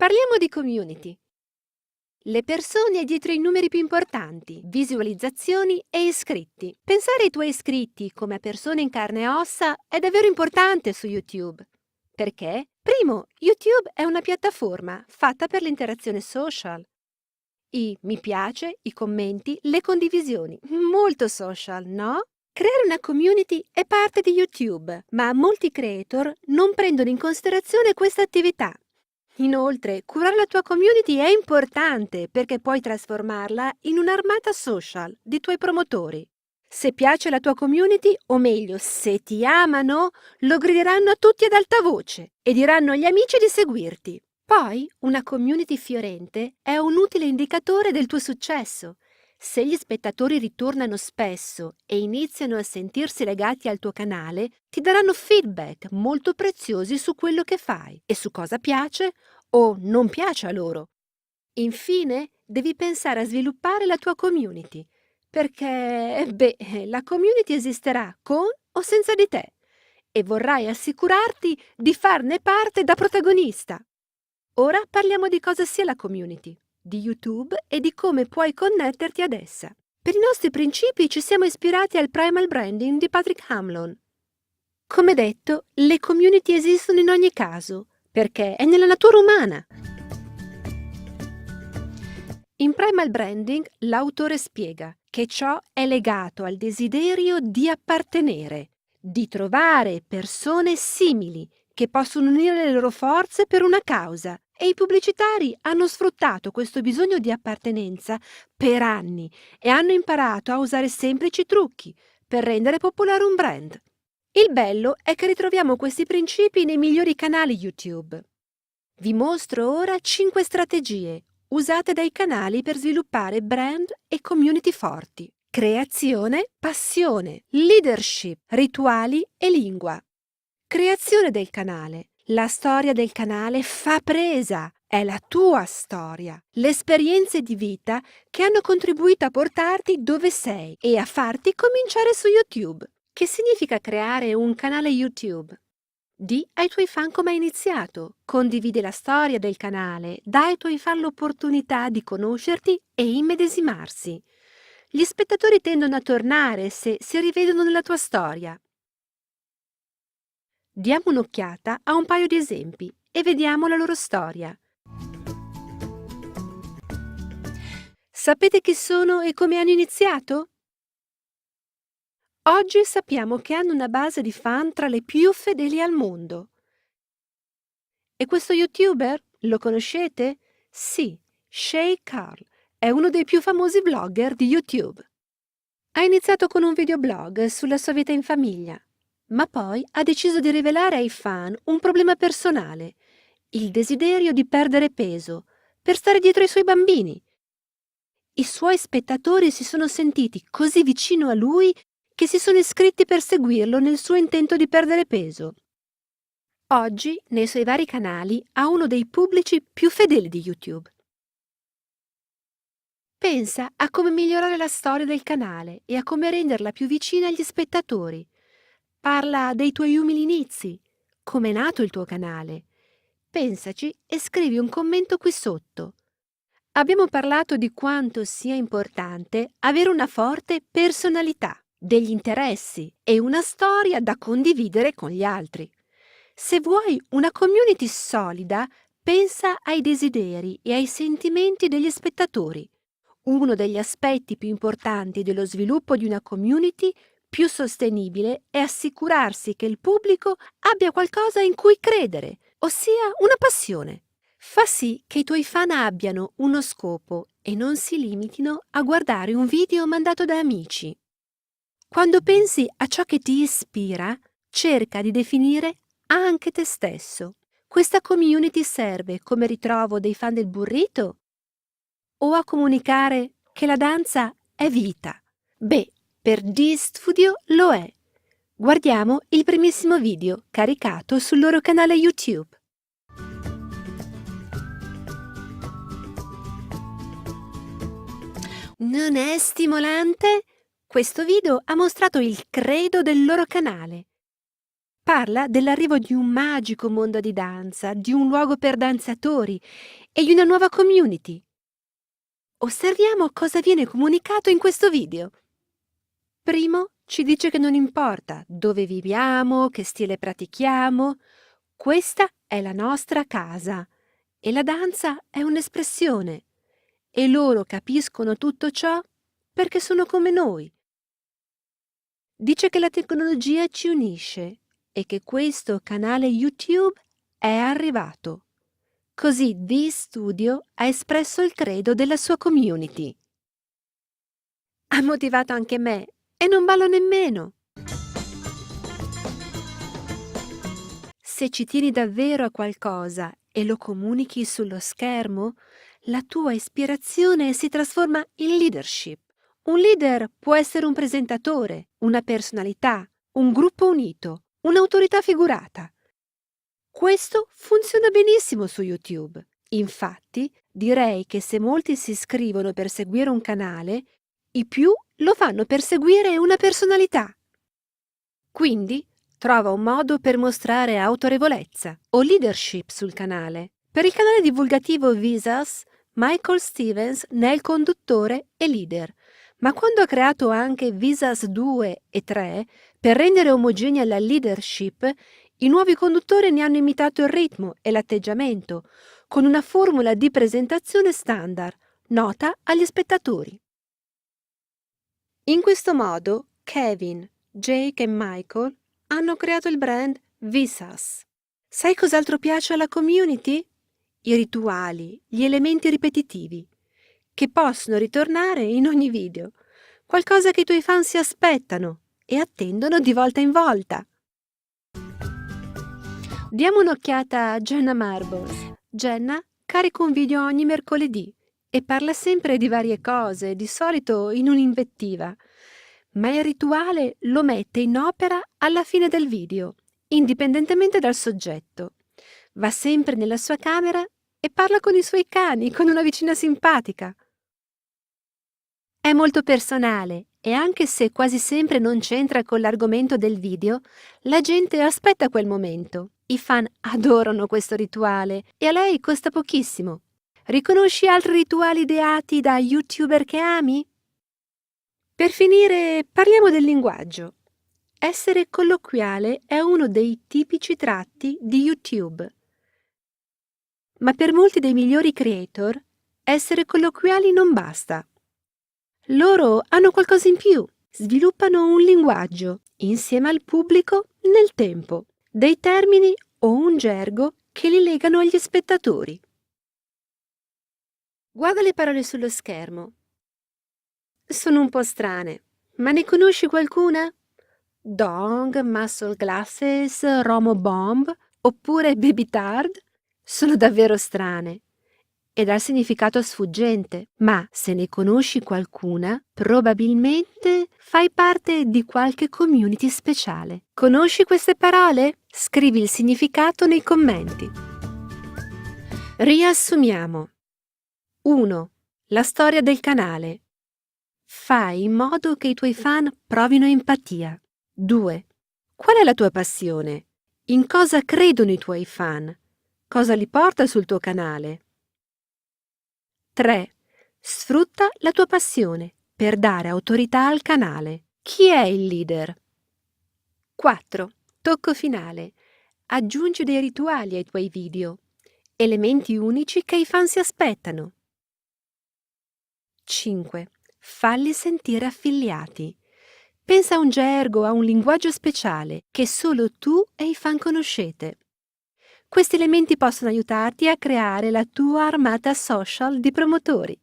Parliamo di community. Le persone dietro i numeri più importanti, visualizzazioni e iscritti. Pensare ai tuoi iscritti come a persone in carne e ossa è davvero importante su YouTube. Perché? Primo, YouTube è una piattaforma fatta per l'interazione social. I mi piace, i commenti, le condivisioni. Molto social, no? Creare una community è parte di YouTube, ma molti creator non prendono in considerazione questa attività. Inoltre, curare la tua community è importante perché puoi trasformarla in un'armata social di tuoi promotori. Se piace la tua community, o meglio, se ti amano, lo grideranno a tutti ad alta voce e diranno agli amici di seguirti. Poi, una community fiorente è un utile indicatore del tuo successo. Se gli spettatori ritornano spesso e iniziano a sentirsi legati al tuo canale, ti daranno feedback molto preziosi su quello che fai e su cosa piace o non piace a loro. Infine, devi pensare a sviluppare la tua community, perché, la community esisterà con o senza di te e vorrai assicurarti di farne parte da protagonista. Ora parliamo di cosa sia la community, di YouTube e di come puoi connetterti ad essa. Per i nostri principi ci siamo ispirati al primal branding di Patrick Hamlon. Come detto, le community esistono in ogni caso, perché è nella natura umana. In Primal Branding l'autore spiega che ciò è legato al desiderio di appartenere, di trovare persone simili che possono unire le loro forze per una causa, e i pubblicitari hanno sfruttato questo bisogno di appartenenza per anni e hanno imparato a usare semplici trucchi per rendere popolare un brand. Il bello è che ritroviamo questi principi nei migliori canali YouTube. Vi mostro ora 5 strategie usate dai canali per sviluppare brand e community forti. Creazione, passione, leadership, rituali e lingua. Creazione del canale. La storia del canale fa presa. È la tua storia. Le esperienze di vita che hanno contribuito a portarti dove sei e a farti cominciare su YouTube. Che significa creare un canale YouTube? Di ai tuoi fan come hai iniziato, condividi la storia del canale, dai ai tuoi fan l'opportunità di conoscerti e immedesimarsi. Gli spettatori tendono a tornare se si rivedono nella tua storia. Diamo un'occhiata a un paio di esempi e vediamo la loro storia. Sapete chi sono e come hanno iniziato? Oggi sappiamo che hanno una base di fan tra le più fedeli al mondo. E questo YouTuber? Lo conoscete? Sì, Shay Carl è uno dei più famosi blogger di YouTube. Ha iniziato con un videoblog sulla sua vita in famiglia, ma poi ha deciso di rivelare ai fan un problema personale, il desiderio di perdere peso, per stare dietro ai suoi bambini. I suoi spettatori si sono sentiti così vicino a lui che si sono iscritti per seguirlo nel suo intento di perdere peso. Oggi, nei suoi vari canali, ha uno dei pubblici più fedeli di YouTube. Pensa a come migliorare la storia del canale e a come renderla più vicina agli spettatori. Parla dei tuoi umili inizi, come è nato il tuo canale. Pensaci e scrivi un commento qui sotto. Abbiamo parlato di quanto sia importante avere una forte personalità, degli interessi e una storia da condividere con gli altri. Se vuoi una community solida, pensa ai desideri e ai sentimenti degli spettatori. Uno degli aspetti più importanti dello sviluppo di una community più sostenibile è assicurarsi che il pubblico abbia qualcosa in cui credere, ossia una passione. Fa sì che i tuoi fan abbiano uno scopo e non si limitino a guardare un video mandato da amici. Quando pensi a ciò che ti ispira, cerca di definire anche te stesso. Questa community serve come ritrovo dei fan del burrito? O a comunicare che la danza è vita? Beh, per D-Studio lo è. Guardiamo il primissimo video caricato sul loro canale YouTube. Non è stimolante? Questo video ha mostrato il credo del loro canale. Parla dell'arrivo di un magico mondo di danza, di un luogo per danzatori e di una nuova community. Osserviamo cosa viene comunicato in questo video. Primo, ci dice che non importa dove viviamo, che stile pratichiamo, questa è la nostra casa e la danza è un'espressione e loro capiscono tutto ciò perché sono come noi. Dice che la tecnologia ci unisce e che questo canale YouTube è arrivato. Così V-Studio ha espresso il credo della sua community. Ha motivato anche me e non ballo nemmeno. Se ci tieni davvero a qualcosa e lo comunichi sullo schermo, la tua ispirazione si trasforma in leadership. Un leader può essere un presentatore, una personalità, un gruppo unito, un'autorità figurata. Questo funziona benissimo su YouTube. Infatti, direi che se molti si iscrivono per seguire un canale, i più lo fanno per seguire una personalità. Quindi, trova un modo per mostrare autorevolezza o leadership sul canale. Per il canale divulgativo Visas, Michael Stevens ne è il conduttore e leader, ma quando ha creato anche Visas 2 e 3, per rendere omogenea la leadership, i nuovi conduttori ne hanno imitato il ritmo e l'atteggiamento, con una formula di presentazione standard, nota agli spettatori. In questo modo, Kevin, Jake e Michael hanno creato il brand Visas. Sai cos'altro piace alla community? I rituali, gli elementi ripetitivi, che possono ritornare in ogni video, qualcosa che i tuoi fan si aspettano e attendono di volta in volta. Diamo un'occhiata a Jenna Marbles. Jenna carica un video ogni mercoledì e parla sempre di varie cose, di solito in un'invettiva, ma il rituale lo mette in opera alla fine del video, indipendentemente dal soggetto. Va sempre nella sua camera e parla con i suoi cani, con una vicina simpatica. È molto personale e anche se quasi sempre non c'entra con l'argomento del video, la gente aspetta quel momento. I fan adorano questo rituale e a lei costa pochissimo. Riconosci altri rituali ideati da YouTuber che ami? Per finire, parliamo del linguaggio. Essere colloquiale è uno dei tipici tratti di YouTube. Ma per molti dei migliori creator, essere colloquiali non basta. Loro hanno qualcosa in più, sviluppano un linguaggio insieme al pubblico nel tempo, dei termini o un gergo che li legano agli spettatori. Guarda le parole sullo schermo. Sono un po' strane, ma ne conosci qualcuna? Dong, Muscle Glasses, Romo Bomb oppure Baby Tard? Sono davvero strane e dal significato sfuggente, ma se ne conosci qualcuna, probabilmente fai parte di qualche community speciale. Conosci queste parole? Scrivi il significato nei commenti. Riassumiamo. 1. La storia del canale. Fai in modo che i tuoi fan provino empatia. 2. Qual è la tua passione? In cosa credono i tuoi fan? Cosa li porta sul tuo canale? 3. Sfrutta la tua passione per dare autorità al canale. Chi è il leader? 4. Tocco finale. Aggiungi dei rituali ai tuoi video. Elementi unici che i fan si aspettano. 5. Falli sentire affiliati. Pensa a un gergo, a un linguaggio speciale che solo tu e i fan conoscete. Questi elementi possono aiutarti a creare la tua armata social di promotori.